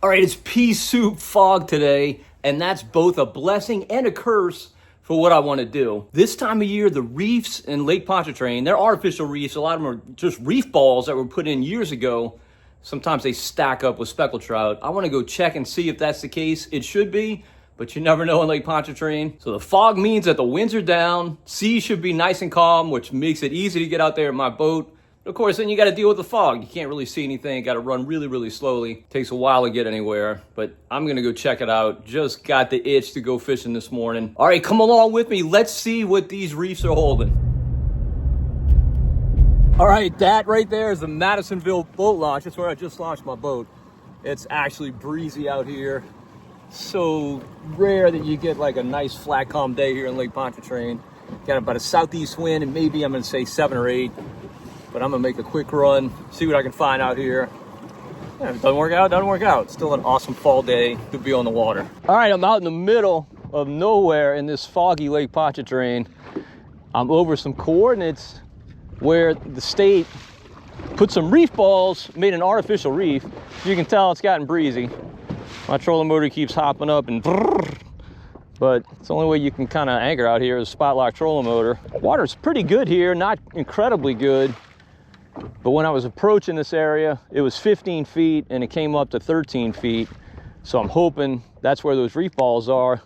All right, it's pea soup fog today, and that's both a blessing and a curse for what I want to do. This time of year, the reefs in Lake Pontchartrain, they're artificial reefs. A lot of them are just reef balls that were put in years ago. Sometimes they stack up with speckled trout. I want to go check and see if that's the case. It should be, but you never know in Lake Pontchartrain. So the fog means that the winds are down. Seas should be nice and calm, which makes it easy to get out there in my boat. Of course, then you got to deal with the fog. You can't really see anything. Got to run really, really slowly. Takes a while to get anywhere, but I'm going to go check it out. Just got the itch to go fishing this morning. All right, come along with me. Let's see what these reefs are holding. All right, that right there is the Madisonville boat launch. That's where I just launched my boat. It's actually breezy out here. So rare that you get like a nice flat, calm day here in Lake Pontchartrain. Got about a southeast wind and maybe I'm going to say 7 or 8. But I'm gonna make a quick run, see what I can find out here. Yeah, if it doesn't work out, doesn't work out. Still an awesome fall day to be on the water. All right, I'm out in the middle of nowhere in this foggy Lake Pontchartrain. I'm over some coordinates where the state put some reef balls, made an artificial reef. You can tell it's gotten breezy. My trolling motor keeps hopping up and but it's the only way you can kind of anchor out here is spot lock trolling motor. Water's pretty good here, not incredibly good. But when I was approaching this area, it was 15 feet and it came up to 13 feet. So I'm hoping that's where those reef balls are.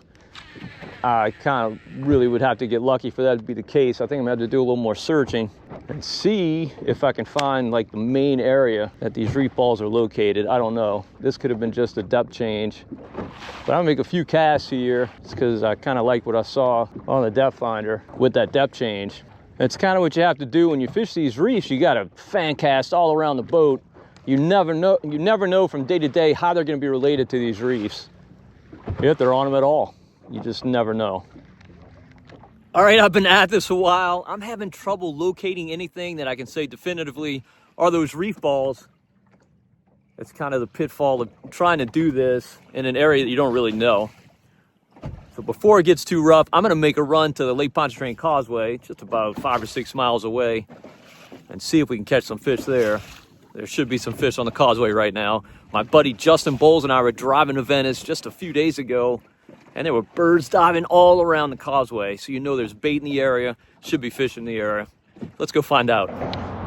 I kind of really would have to get lucky for that to be the case. I think I'm gonna have to do a little more searching and see if I can find like the main area that these reef balls are located. I don't know. This could have been just a depth change. But I'm gonna make a few casts here because I kind of like what I saw on the depth finder with that depth change. It's kind of what you have to do when you fish these reefs. You got to fan cast all around the boat. You never know from day to day how they're going to be related to these reefs, if they're on them at all. You just never know. All right, I've been at this a while. I'm having trouble locating anything that I can say definitively are those reef balls. It's kind of the pitfall of trying to do this in an area that you don't really know. So before it gets too rough, I'm gonna make a run to the Lake Pontchartrain Causeway, just about 5 or 6 miles away, and see if we can catch some fish there. There should be some fish on the causeway right now. My buddy Justin Bowles and I were driving to Venice just a few days ago, and there were birds diving all around the causeway. So you know there's bait in the area, should be fish in the area. Let's go find out.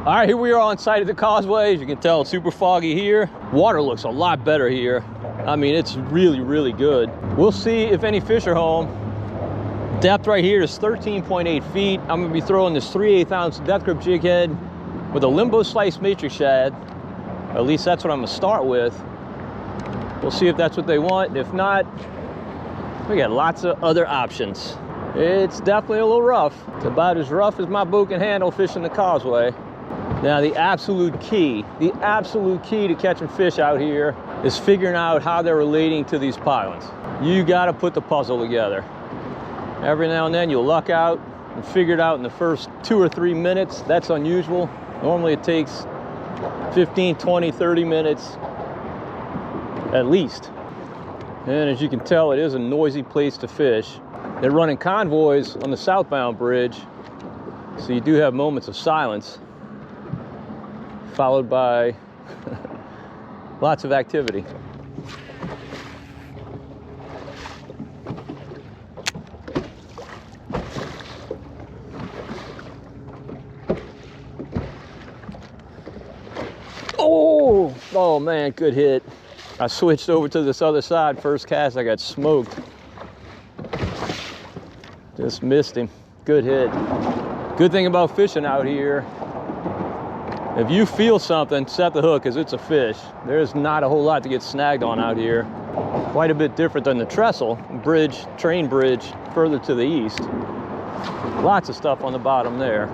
All right, here we are on site of the causeway. As you can tell, it's super foggy here. Water looks a lot better here. I mean, it's really, really good. We'll see if any fish are home. Depth right here is 13.8 feet. I'm gonna be throwing this 3/8 ounce death grip jig head with a limbo slice matrix shad. At least that's what I'm gonna start with. We'll see if that's what they want. If not, we got lots of other options. It's definitely a little rough. It's about as rough as my boat can handle fishing the causeway. Now the absolute key to catching fish out here is figuring out how they're relating to these pylons. You gotta put the puzzle together. Every now and then you'll luck out and figure it out in the first 2 or 3 minutes. That's unusual. Normally it takes 15, 20, 30 minutes at least. And as you can tell, it is a noisy place to fish. They're running convoys on the southbound bridge, so you do have moments of silence, followed by lots of activity. Oh man, good hit. I switched over to this other side. First cast, I got smoked. Just missed him. Good hit. Good thing about fishing out here, if you feel something, set the hook, because it's a fish. There's not a whole lot to get snagged on out here. Quite a bit different than the trestle bridge, train bridge further to the east. Lots of stuff on the bottom there.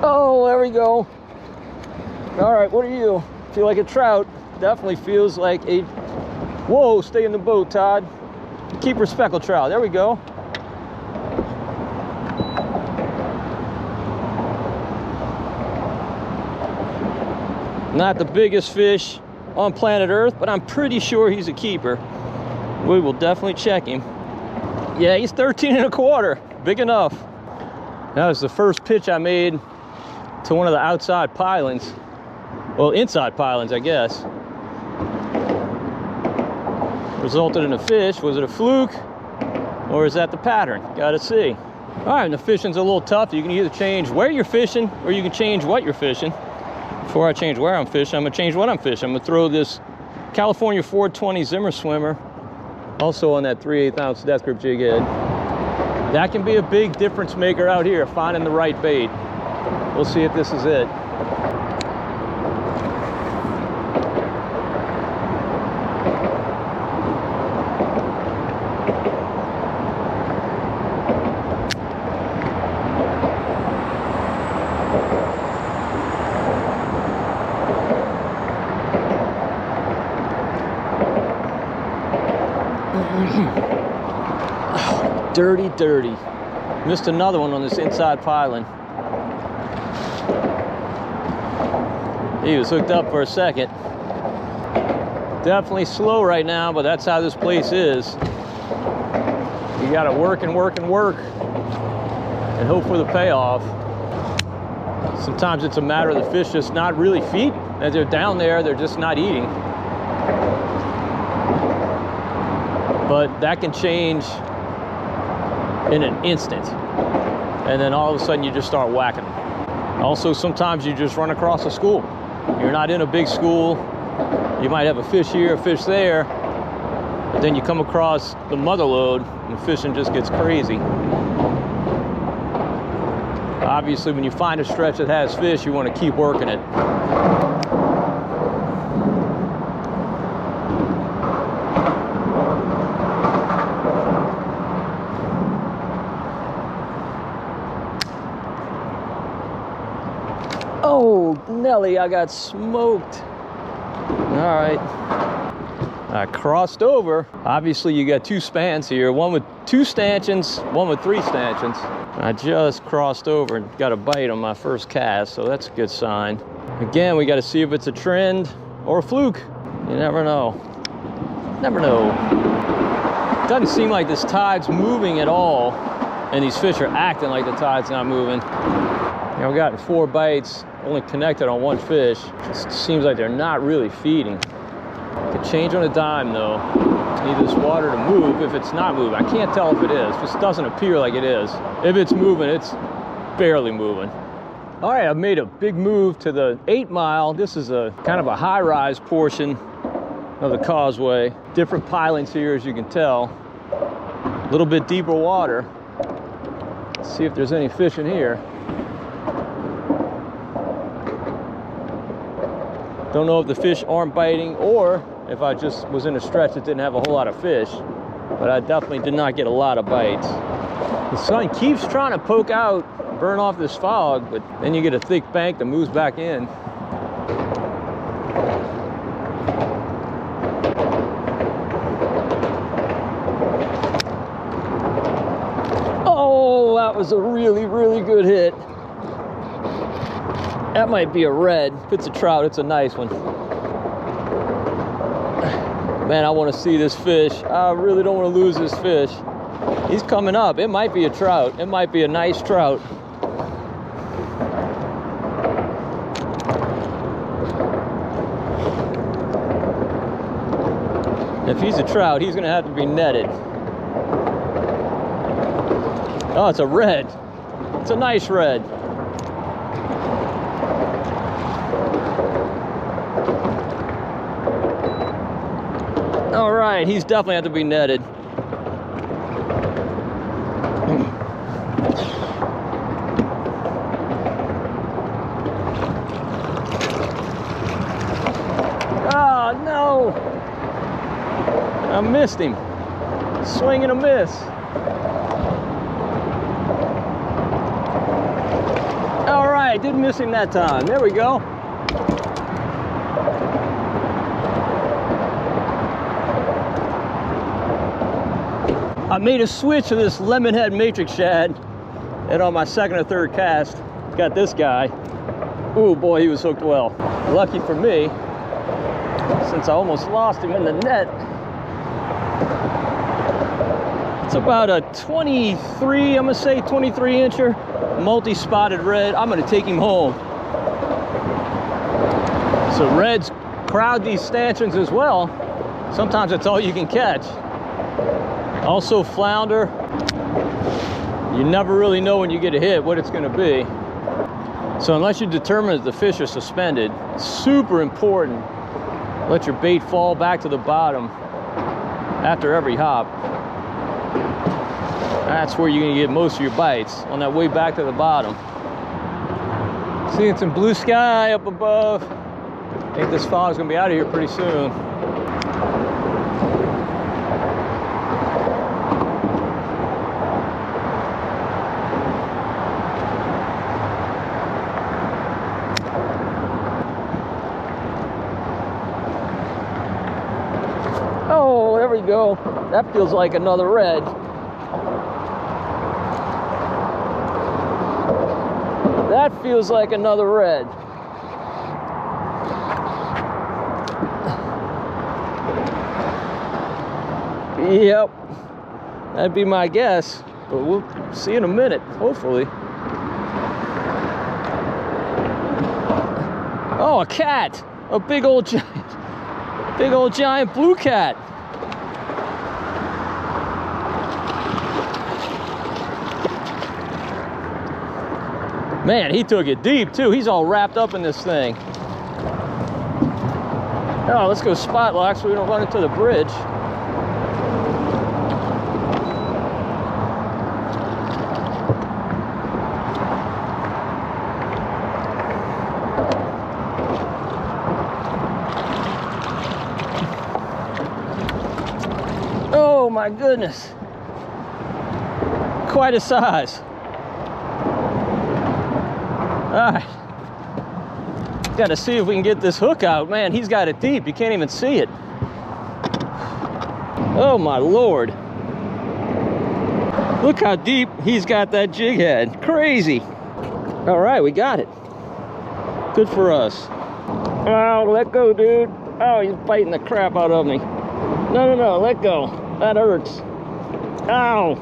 Oh, there we go. All right, what are you? Feel like a trout. Definitely feels like a... Whoa, stay in the boat, Todd. Keeper speckled trout. There we go. Not the biggest fish, on planet Earth, but I'm pretty sure he's a keeper. We will definitely check him. Yeah, he's 13 1/4, big enough. That was the first pitch I made to one of the outside pilings. Well, inside pilings, I guess. Resulted in a fish. Was it a fluke or is that the pattern? Gotta see. All right, and the fishing's a little tough. You can either change where you're fishing or you can change what you're fishing. Before I change where I'm fishing, I'm gonna change what I'm fishing. I'm gonna throw this California 420 Zimmer swimmer also on that 3/8 ounce death grip jig head. That can be a big difference maker out here, finding the right bait. We'll see if this is it. Dirty, dirty. Missed another one on this inside piling. He was hooked up for a second. Definitely slow right now, but that's how this place is. You gotta work and work and work and hope for the payoff. Sometimes it's a matter of the fish just not really feeding. As they're down there, they're just not eating. But that can change in an instant, and then all of a sudden you just start whacking them. Also, sometimes you just run across a school. You're not in a big school. You might have a fish here, a fish there, but then you come across the mother lode and the fishing just gets crazy. Obviously, when you find a stretch that has fish, you want to keep working it. Oh, Nelly, I got smoked. All right. I crossed over. Obviously, you got two spans here, one with 2 stanchions, one with 3 stanchions. I just crossed over and got a bite on my first cast, so that's a good sign. Again, we got to see if it's a trend or a fluke. You never know. Never know. Doesn't seem like this tide's moving at all, and these fish are acting like the tide's not moving. You know, I've gotten 4 bites, only connected on 1 fish. Just seems like they're not really feeding. Could change on a dime though. Need this water to move if it's not moving. I can't tell if it is. It just doesn't appear like it is. If it's moving, it's barely moving. All right, I've made a big move to the 8 mile. This is a kind of a high-rise portion of the causeway. Different pilings here, as you can tell. A little bit deeper water. Let's see if there's any fish in here. Don't know if the fish aren't biting or if I just was in a stretch that didn't have a whole lot of fish, but I definitely did not get a lot of bites. The sun keeps trying to poke out, burn off this fog, but then you get a thick bank that moves back in. Oh, that was a really, really good hit. That might be a red. If it's a trout, it's a nice one. Man, I want to see this fish. I really don't want to lose this fish. He's coming up. It might be a trout. It might be a nice trout. If he's a trout, he's going to have to be netted. Oh, it's a red. It's a nice red. All right, he's definitely have to be netted. Oh, no. I missed him. Swing and a miss. All right, didn't miss him that time. There we go. I made a switch to this lemonhead matrix shad, and on my 2nd or 3rd cast, got this guy. Oh boy, he was hooked well. Lucky for me, since I almost lost him in the net. It's about a 23, I'm gonna say 23 incher, multi-spotted red. I'm gonna take him home. So reds crowd these stanchions as well. Sometimes that's all you can catch. Also flounder. You never really know when you get a hit what it's gonna be. So unless you determine that the fish are suspended, it's super important. Let your bait fall back to the bottom after every hop. That's where you're gonna get most of your bites, on that way back to the bottom. Seeing some blue sky up above. I think this fog's gonna be out of here pretty soon. Oh, there we go. That feels like another red. That feels like another red. Yep, that'd be my guess, but we'll see in a minute, hopefully. Oh, a cat, a big old giant blue cat. Man, he took it deep too. He's all wrapped up in this thing. Oh, let's go spot lock so we don't run into the bridge. Oh my goodness. Quite a size. All right. Got to see if we can get this hook out. Man, he's got it deep. You can't even see it. Oh my Lord. Look how deep he's got that jig head. Crazy. All right, we got it. Good for us. Oh, let go, dude. Oh, he's biting the crap out of me. No, no, no, let go. That hurts. Ow.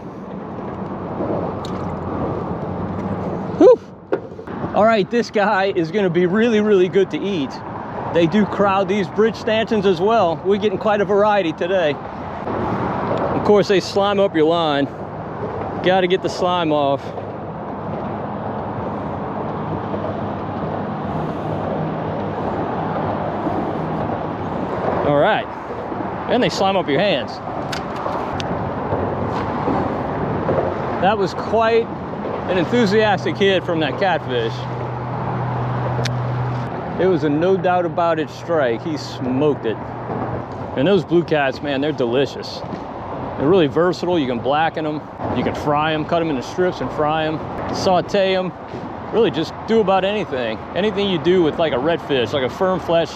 Whew. All right, this guy is gonna be really, really good to eat. They do crowd these bridge stanchions as well. We're getting quite a variety today. Of course, they slime up your line. Gotta get the slime off. All right, and they slime up your hands. That was quite an enthusiastic hit from that catfish. It was a no doubt about it strike. He smoked it. And those blue cats, man, they're delicious. They're really versatile. You can blacken them, you can fry them, cut them into strips and fry them, saute them. Really just do about anything. Anything you do with like a redfish, like a firm flesh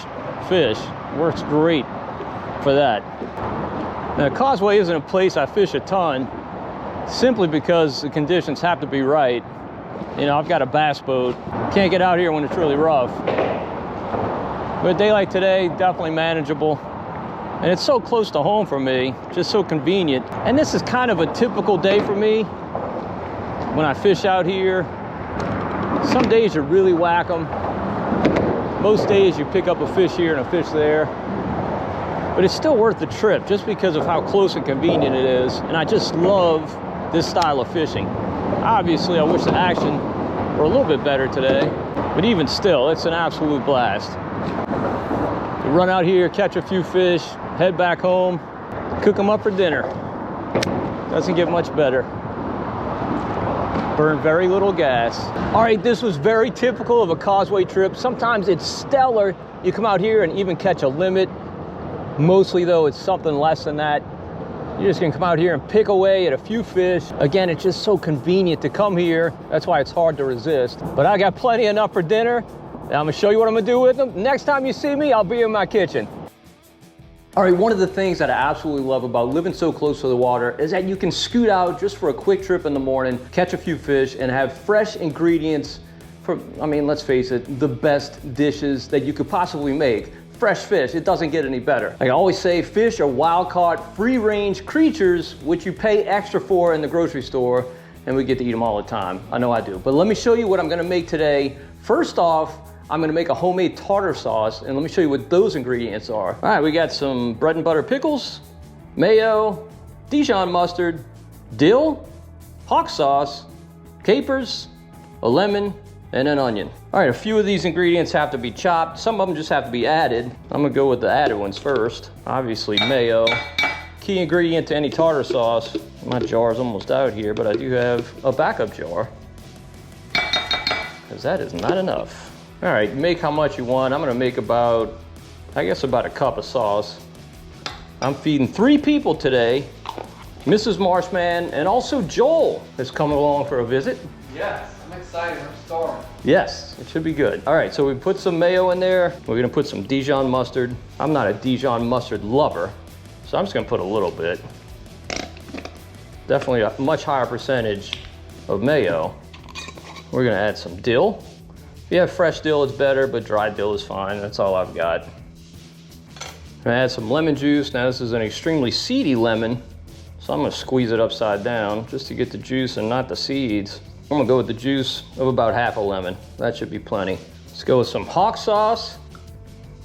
fish, works great for that. Now, Causeway isn't a place I fish a ton, simply because the conditions have to be right. You know, I've got a bass boat. Can't get out here when it's really rough. But a day like today, definitely manageable. And it's so close to home for me, just so convenient. And this is kind of a typical day for me when I fish out here. Some days you really whack them. Most days you pick up a fish here and a fish there. But it's still worth the trip just because of how close and convenient it is. And I just love this style of fishing. Obviously, I wish the action were a little bit better today, but even still, it's an absolute blast. You run out here, catch a few fish, head back home, cook them up for dinner. Doesn't get much better. Burn very little gas. All right, this was very typical of a Causeway trip. Sometimes it's stellar. You come out here and even catch a limit. Mostly though, it's something less than that. You're just gonna come out here and pick away at a few fish. Again, it's just so convenient to come here. That's why it's hard to resist. But I got plenty enough for dinner. And I'm gonna show you what I'm gonna do with them. Next time you see me, I'll be in my kitchen. All right, one of the things that I absolutely love about living so close to the water is that you can scoot out just for a quick trip in the morning, catch a few fish, and have fresh ingredients for, I mean, let's face it, the best dishes that you could possibly make. fresh fish. It doesn't get any better. Like I always say, fish are wild-caught, free-range creatures, which you pay extra for in the grocery store, and we get to eat them all the time. I know I do. But let me show you what I'm gonna make today. First off, I'm gonna make a homemade tartar sauce, and let me show you what those ingredients are. All right, we got some bread and butter pickles, mayo, Dijon mustard, dill, hawk sauce, capers, a lemon, and an onion. All right, a few of these ingredients have to be chopped. Some of them just have to be added. I'm gonna go with the added ones first. Obviously mayo. Key ingredient to any tartar sauce. My jar's almost out here, but I do have a backup jar, because that is not enough. All right, make how much you want. I'm gonna make about, I guess about a cup of sauce. I'm feeding 3 people today. Mrs. Marshman and also Joel is coming along for a visit. Yes, I'm excited. I'm starving. Yes, it should be good. All right, so we put some mayo in there. We're gonna put some Dijon mustard. I'm not a Dijon mustard lover, so I'm just gonna put a little bit. Definitely a much higher percentage of mayo. We're gonna add some dill. If you have fresh dill, it's better, but dry dill is fine. That's all I've got. I'm gonna add some lemon juice. Now this is an extremely seedy lemon, so I'm gonna squeeze it upside down just to get the juice and not the seeds. I'm gonna go with the juice of about half a lemon. That should be plenty. Let's go with some hawk sauce.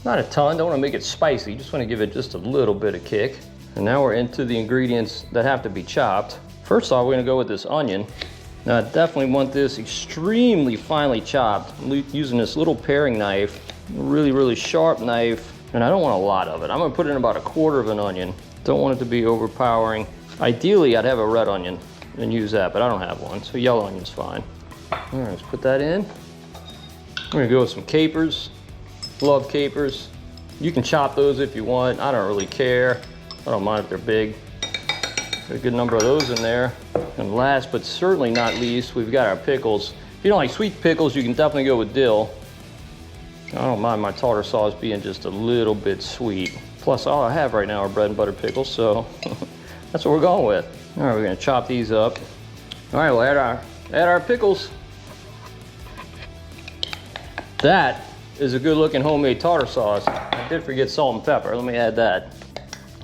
Not a ton, don't wanna make it spicy, just wanna give it just a little bit of kick. And now we're into the ingredients that have to be chopped. First off, we're gonna go with this onion. Now I definitely want this extremely finely chopped. I'm using this little paring knife, really, really sharp knife, and I don't want a lot of it. I'm gonna put in about 1/4 of an onion. Don't want it to be overpowering. Ideally, I'd have a red onion and use that, but I don't have one, so yellow onion's fine. All right, let's put that in. We're gonna go with some capers. Love capers. You can chop those if you want. I don't really care. I don't mind if they're big. Got a good number of those in there. And last but certainly not least, we've got our pickles. If you don't like sweet pickles, you can definitely go with dill. I don't mind my tartar sauce being just a little bit sweet. Plus, all I have right now are bread and butter pickles, so that's what we're going with. All right, we're gonna chop these up. All right, we'll add our pickles. That is a good looking homemade tartar sauce. I did forget salt and pepper. Let me add that.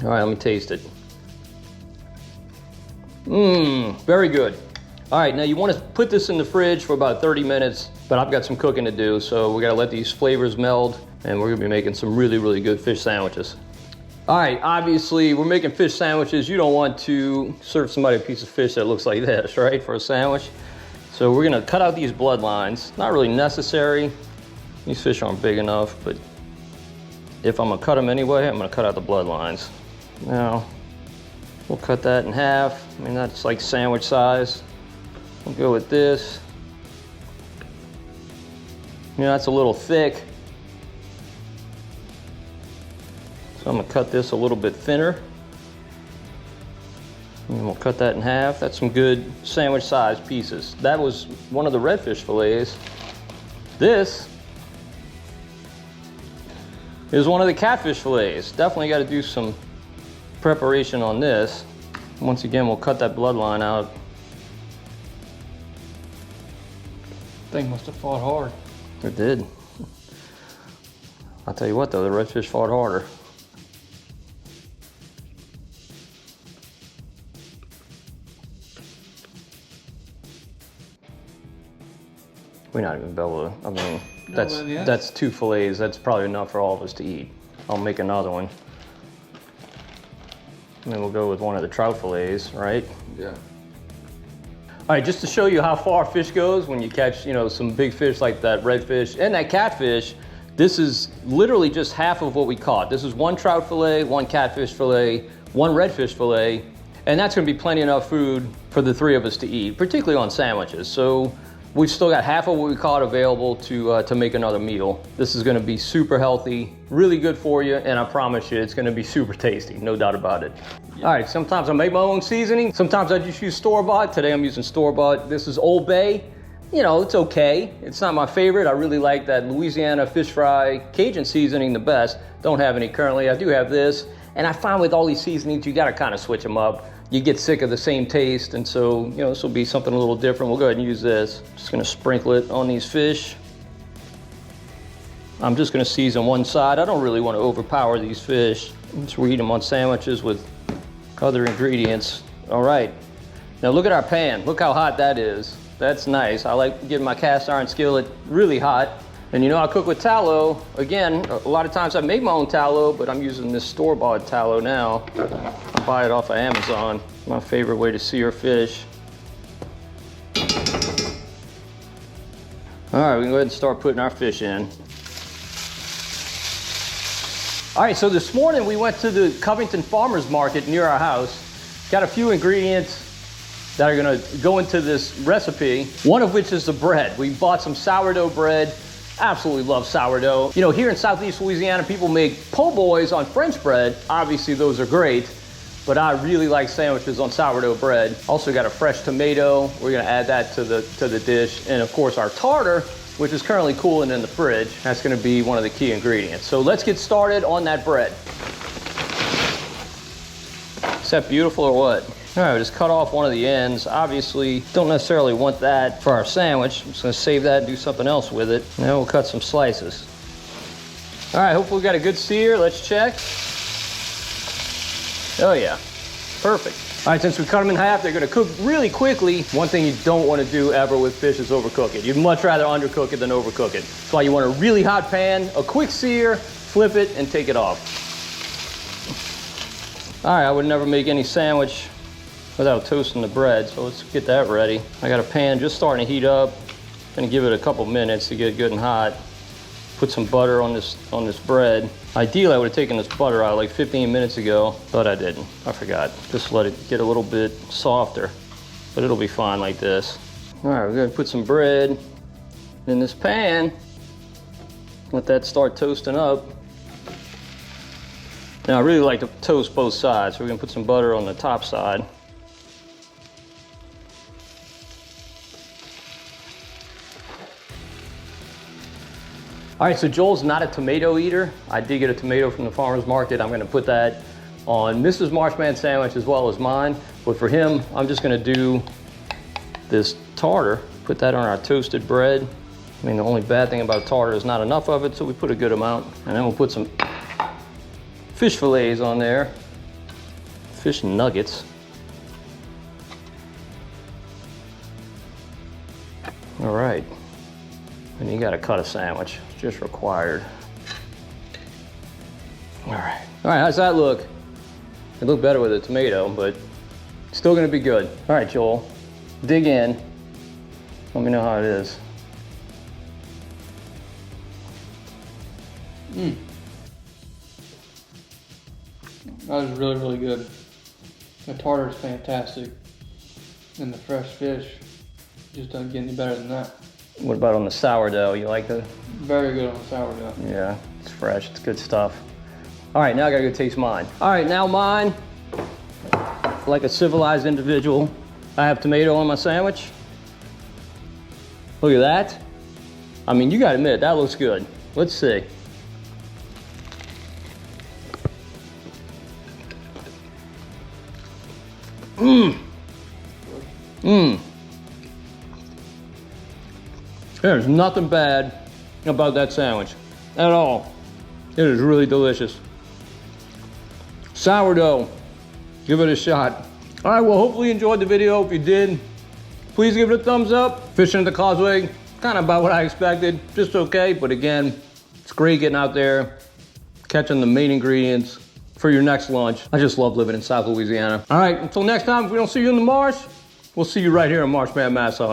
All right, let me taste it. Mmm, very good. All right, now you want to put this in the fridge for about 30 minutes, but I've got some cooking to do, so we got to let these flavors meld, and we're gonna be making some really, really good fish sandwiches. All right, obviously we're making fish sandwiches. You don't want to serve somebody a piece of fish that looks like this, right, for a sandwich. So we're gonna cut out these bloodlines. Not really necessary. These fish aren't big enough, but if I'm gonna cut them anyway, I'm gonna cut out the bloodlines. Now, we'll cut that in half. I mean, that's like sandwich size. We'll go with this. You know, that's a little thick. So I'm gonna cut this a little bit thinner. And we'll cut that in half. That's some good sandwich size pieces. That was one of the redfish fillets. This is one of the catfish fillets. Definitely gotta do some preparation on this. Once again, we'll cut that bloodline out. Thing must have fought hard. It did. I'll tell you what though, the redfish fought harder. We're not even able to, I mean, that's 2 fillets. That's probably enough for all of us to eat. I'll make another one. And then we'll go with one of the trout fillets, right? Yeah. All right, just to show you how far fish goes when you catch, you know, some big fish like that redfish and that catfish, this is literally just half of what we caught. This is 1 trout fillet, 1 catfish fillet, 1 redfish fillet, and that's gonna be plenty enough food for the 3 of us to eat, particularly on sandwiches. So we've still got half of what we caught available to make another meal. This is gonna be super healthy, really good for you, and I promise you it's gonna be super tasty, no doubt about it. All right, sometimes I make my own seasoning. Sometimes I just use store-bought. Today I'm using store-bought. This is Old Bay. You know, it's okay. It's not my favorite. I really like that Louisiana fish fry Cajun seasoning the best. Don't have any currently. I do have this. And I find with all these seasonings, you gotta kind of switch them up. You get sick of the same taste, and so, you know, this will be something a little different. We'll go ahead and use this. Just gonna sprinkle it on these fish. I'm just gonna season one side. I don't really want to overpower these fish. Just eat them on sandwiches with other ingredients. All right, now look at our pan. Look how hot that is. That's nice. I like getting my cast iron skillet really hot. And you know, I cook with tallow. Again, a lot of times I make my own tallow, but I'm using this store-bought tallow now. I buy it off of Amazon. My favorite way to sear fish. All right, we can go ahead and start putting our fish in. All right, so this morning we went to the Covington Farmers Market near our house. Got a few ingredients that are gonna go into this recipe, one of which is the bread. We bought some sourdough bread. Absolutely love sourdough. You know, here in Southeast Louisiana, people make po' boys on French bread. Obviously, those are great, but I really like sandwiches on sourdough bread. Also got a fresh tomato. We're gonna add that to the dish. And of course, our tartar, which is currently cooling in the fridge. That's gonna be one of the key ingredients. So let's get started on that bread. Is that beautiful or what? All right, just cut off one of the ends. Obviously, don't necessarily want that for our sandwich. I'm just gonna save that and do something else with it. Now we'll cut some slices. All right, hopefully we got a good sear. Let's check. Oh yeah, perfect. All right, since we cut them in half, they're gonna cook really quickly. One thing you don't wanna do ever with fish is overcook it. You'd much rather undercook it than overcook it. That's why you want a really hot pan, a quick sear, flip it, and take it off. All right, I would never make any sandwich without toasting the bread, so let's get that ready. I got a pan just starting to heat up. Gonna give it a couple minutes to get good and hot. Put some butter on this bread. Ideally, I would have taken this butter out like 15 minutes ago, but I didn't. I forgot. Just let it get a little bit softer, but it'll be fine like this. All right, we're gonna put some bread in this pan. Let that start toasting up. Now, I really like to toast both sides, so we're gonna put some butter on the top side. All right, so Joel's not a tomato eater. I did get a tomato from the farmer's market. I'm gonna put that on Mrs. Marshman's sandwich as well as mine. But for him, I'm just gonna do this tartar, put that on our toasted bread. I mean, the only bad thing about tartar is not enough of it, so we put a good amount. And then we'll put some fish fillets on there, fish nuggets. All right, and you gotta cut a sandwich, it's just required. All right, how's that look? It looked better with a tomato, but still gonna be good. All right, Joel, dig in. Let me know how it is. That was really, really good. The tartar is fantastic. And the fresh fish just doesn't get any better than that. What about on the sourdough? You like the? Very good on the sourdough. Yeah, it's fresh, it's good stuff. All right, now I gotta go taste mine. All right, now mine, like a civilized individual, I have tomato on my sandwich. Look at that. I mean, you gotta admit, that looks good. Let's see. There's nothing bad about that sandwich at all. It is really delicious. Sourdough, give it a shot. All right, well, hopefully you enjoyed the video. If you did, please give it a thumbs up. Fishing at the Causeway, kind of about what I expected, just okay. But again, it's great getting out there, catching the main ingredients for your next lunch. I just love living in South Louisiana. All right, until next time, if we don't see you in the marsh, we'll see you right here in Marshman Masson.